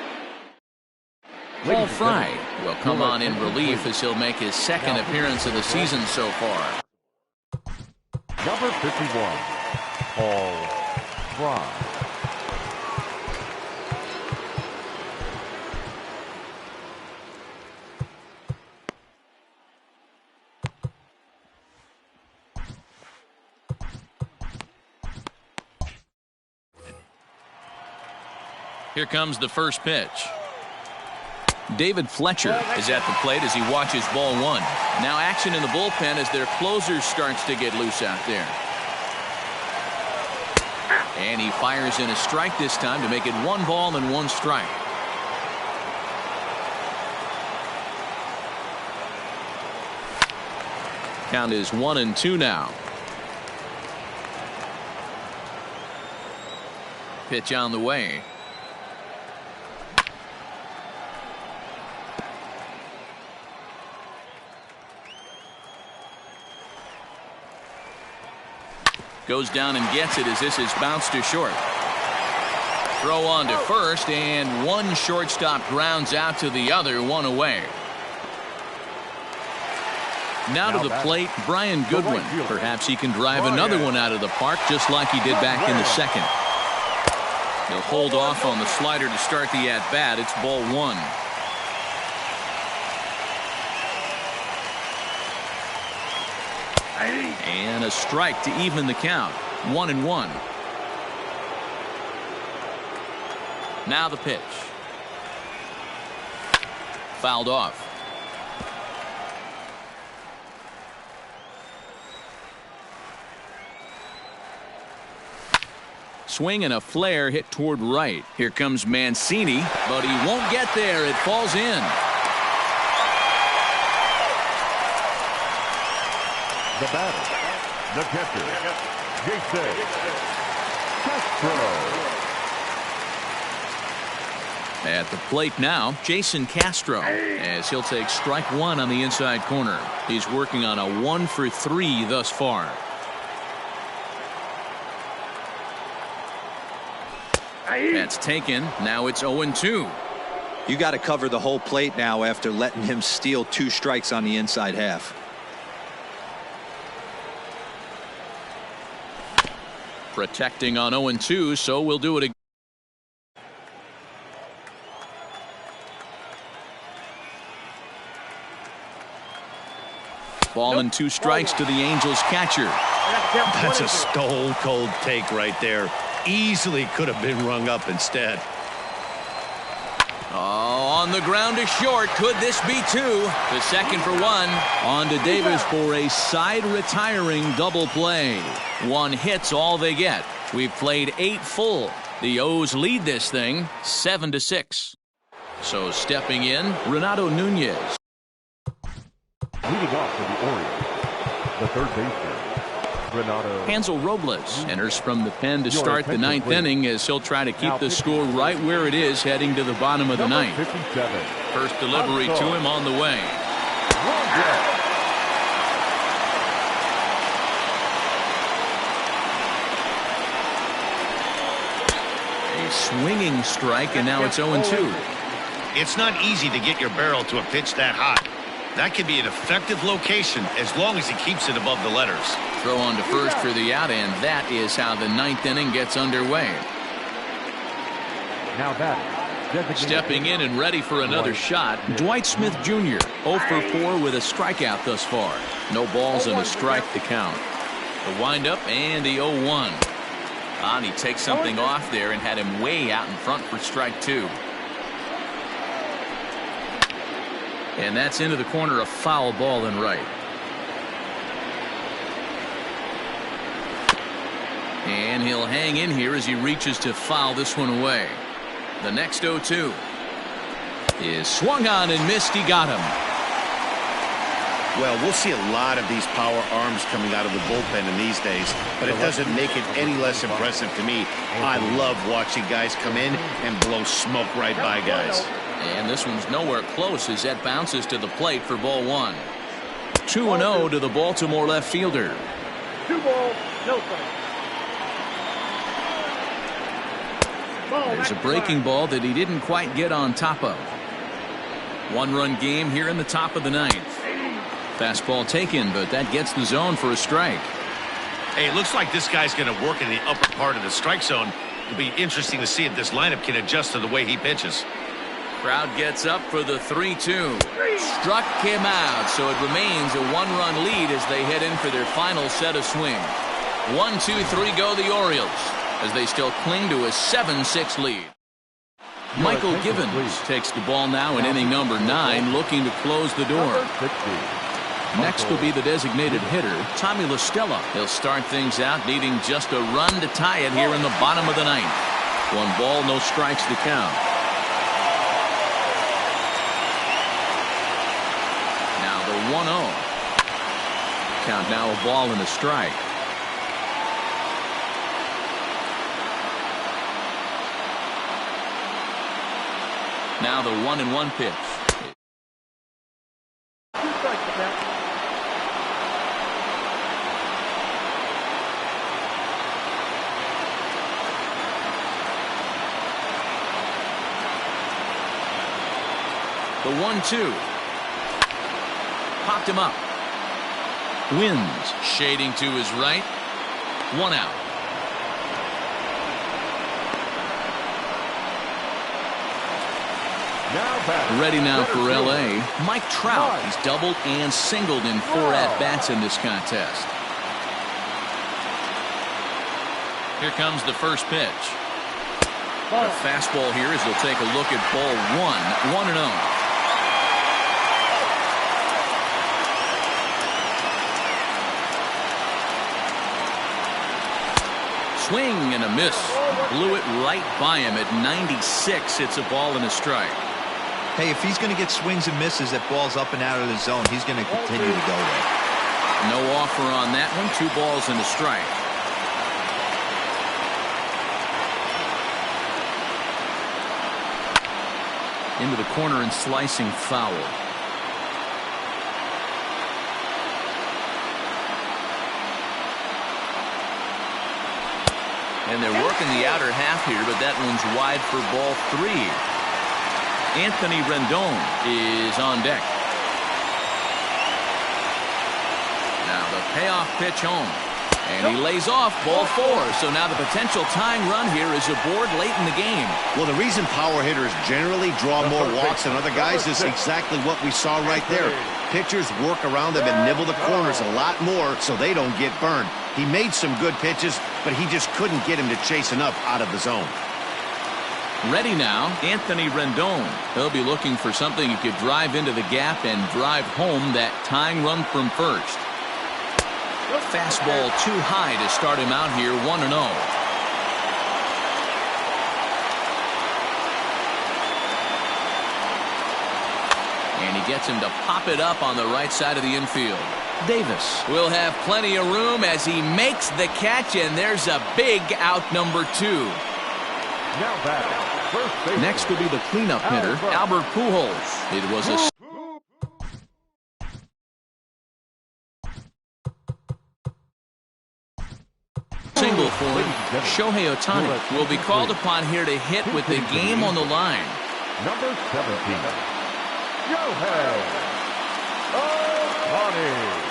Paul Fry will come on in relief as he'll make his 2nd appearance of the season so far. Number 51, Paul Fry. Here comes the first pitch. David Fletcher is at the plate as he watches ball 1. Now action in the bullpen as their closer starts to get loose out there. And he fires in a strike this time to make it 1 ball and 1 strike. Count is 1-2 now. Pitch on the way. Goes down and gets it as this is bounced to short. Throw on to first, and 1 shortstop grounds out to the other, 1 away. Now to the plate, Brian Goodwin. Perhaps he can drive another one out of the park just like he did back in the 2nd. He'll hold off on the slider to start the at-bat. It's ball 1. And a strike to even the count. 1-1. Now the pitch. Fouled off. Swing and a flare hit toward right. Here comes Mancini, but he won't get there. It falls in. The batter, the catcher, Jason Castro. At the plate now, Jason Castro, as he'll take strike one on the inside corner. He's working on a 1-for-3 thus far. That's taken. Now it's 0-2. You got to cover the whole plate now after letting him steal 2 strikes on the inside half. Protecting on 0-2, so we'll do it again. Ball and 2 strikes to the Angels catcher. That's a stone cold take right there. Easily could have been rung up instead. Oh, on the ground to short. Could this be 2? The second for 1. On to Davis for a side retiring double play. 1 hit's all they get. We've played 8 full. The O's lead this thing 7-6. So stepping in, Renato Nunez. Leading off for the Orioles, the third baseman, Renato. Hansel Robles enters from the pen to start the 9th inning as he'll try to keep the score right where it is heading to the bottom of the 9th. 57. First delivery to him on the way. A swinging strike, and now it's 0-2. It's not easy to get your barrel to a pitch that hot. That could be an effective location as long as he keeps it above the letters. Throw on to first for the out, and that is how the 9th inning gets underway. Now batting. Stepping in and ready for another shot, Dwight Smith Jr. 0-for-4 with a strikeout thus far. No balls and a strike to count. The windup and the 0-1. And he takes something off there and had him way out in front for strike 2. And that's into the corner, a foul ball and right. And he'll hang in here as he reaches to foul this one away. The next 0-2 is swung on and missed. He got him. Well, we'll see a lot of these power arms coming out of the bullpen in these days, but it doesn't make it any less impressive to me. I love watching guys come in and blow smoke right by guys. And this one's nowhere close as that bounces to the plate for ball 1. 2-0 to the Baltimore left fielder. 2 balls, no strikes. There's a breaking ball that he didn't quite get on top of. 1-run game here in the top of the 9th. Fastball taken, but that gets the zone for a strike. Hey, it looks like this guy's going to work in the upper part of the strike zone. It'll be interesting to see if this lineup can adjust to the way he pitches. Crowd gets up for the 3-2. Struck him out, so it remains a 1-run lead as they head in for their final set of swings. 1-2-3 go the Orioles as they still cling to a 7-6 lead. Michael Givens takes the ball now in inning number 9, looking to close the door. Next will be the designated hitter, Tommy La Stella. He'll start things out, needing just a run to tie it here in the bottom of the 9th. 1 ball, no strikes to count. Now the 1-0. Count now a ball and a strike. Now the 1-1 pitch. 2 strikes to count. The 1-2. Popped him up. Wins. Shading to his right. 1 out. Ready now for L.A. Mike Trout. He's doubled and singled in 4 at-bats in this contest. Here comes the first pitch. A fastball here as they'll take a look at ball 1. 1-0. Swing and a miss. Blew it right by him at 96. It's a ball and a strike. Hey, if he's going to get swings and misses at balls up and out of the zone, he's going to continue to go there. No offer on that one. 2 balls and a strike. Into the corner and slicing foul. And they're working the outer half here, but that one's wide for ball 3. Anthony Rendon is on deck. Now the payoff pitch home. And he lays off ball 4. So now the potential tying run here is aboard late in the game. Well, the reason power hitters generally draw more walks than other guys is exactly what we saw right there. Pitchers work around them and nibble the corners a lot more so they don't get burned. He made some good pitches, but he just couldn't get him to chase enough out of the zone. Ready now, Anthony Rendon. He'll be looking for something he could drive into the gap and drive home that tying run from first. Fastball too high to start him out here, 1-0. And he gets him to pop it up on the right side of the infield. Davis will have plenty of room as he makes the catch, and there's a big out, number 2. Now back, first base. Next will be the cleanup hitter, Albert Pujols. It was a single for him. Shohei Ohtani will be called upon here to hit with the game on the line. Number 17, Shohei Ohtani.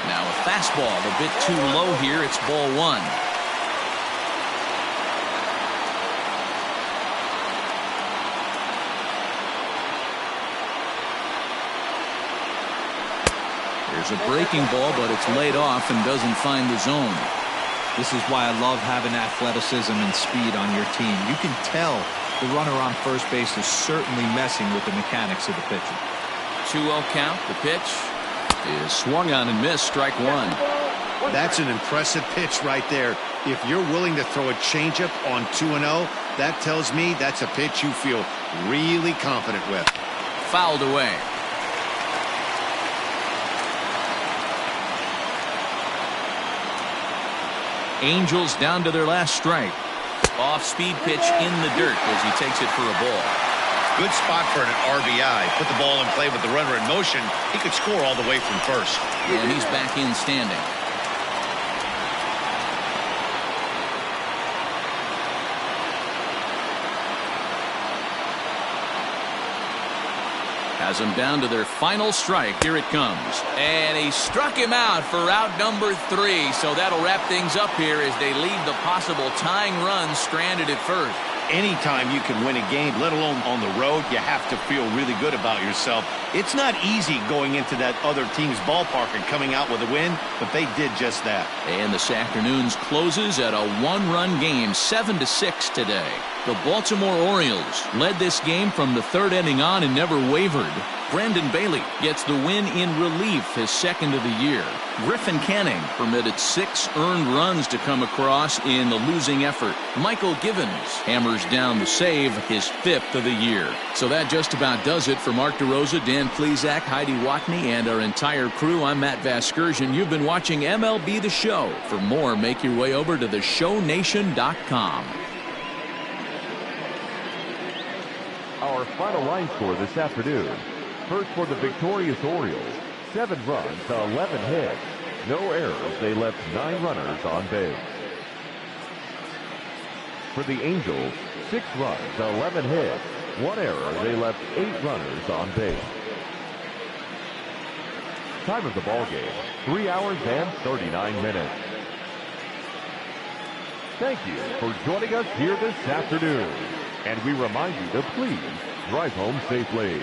Now a fastball a bit too low here. It's ball 1. There's a breaking ball, but it's laid off and doesn't find the zone. This is why I love having athleticism and speed on your team. You can tell the runner on first base is certainly messing with the mechanics of the pitcher. 2-0 count. The pitch is swung on and missed. Strike 1. That's an impressive pitch right there. If you're willing to throw a changeup on 2-0, that tells me that's a pitch you feel really confident with. Fouled away. Angels down to their last strike. Off-speed pitch in the dirt as he takes it for a ball. Good spot for an RBI. Put the ball in play with the runner in motion. He could score all the way from first. And he's back in standing. Has them down to their final strike. Here it comes. And he struck him out for out number 3. So that'll wrap things up here as they leave the possible tying run stranded at first. Anytime you can win a game, let alone on the road, you have to feel really good about yourself. It's not easy going into that other team's ballpark and coming out with a win, but they did just that. And this afternoon's closes at a 1-run game, 7-6 today. The Baltimore Orioles led this game from the 3rd inning on and never wavered. Brandon Bailey gets the win in relief, his 2nd of the year. Griffin Canning permitted 6 earned runs to come across in the losing effort. Michael Givens hammers down the save, his 5th of the year. So that just about does it for Mark DeRosa, Dan Plesac, Heidi Watney, and our entire crew. I'm Matt Vasgersian. You've been watching MLB The Show. For more, make your way over to theshownation.com. Our final line score this afternoon. First for the victorious Orioles, 7 runs to 11 hits. No errors, they left 9 runners on base. For the Angels, 6 runs to 11 hits. 1 error, they left 8 runners on base. Time of the ball game, 3 hours and 39 minutes. Thank you for joining us here this afternoon. And we remind you to please drive home safely.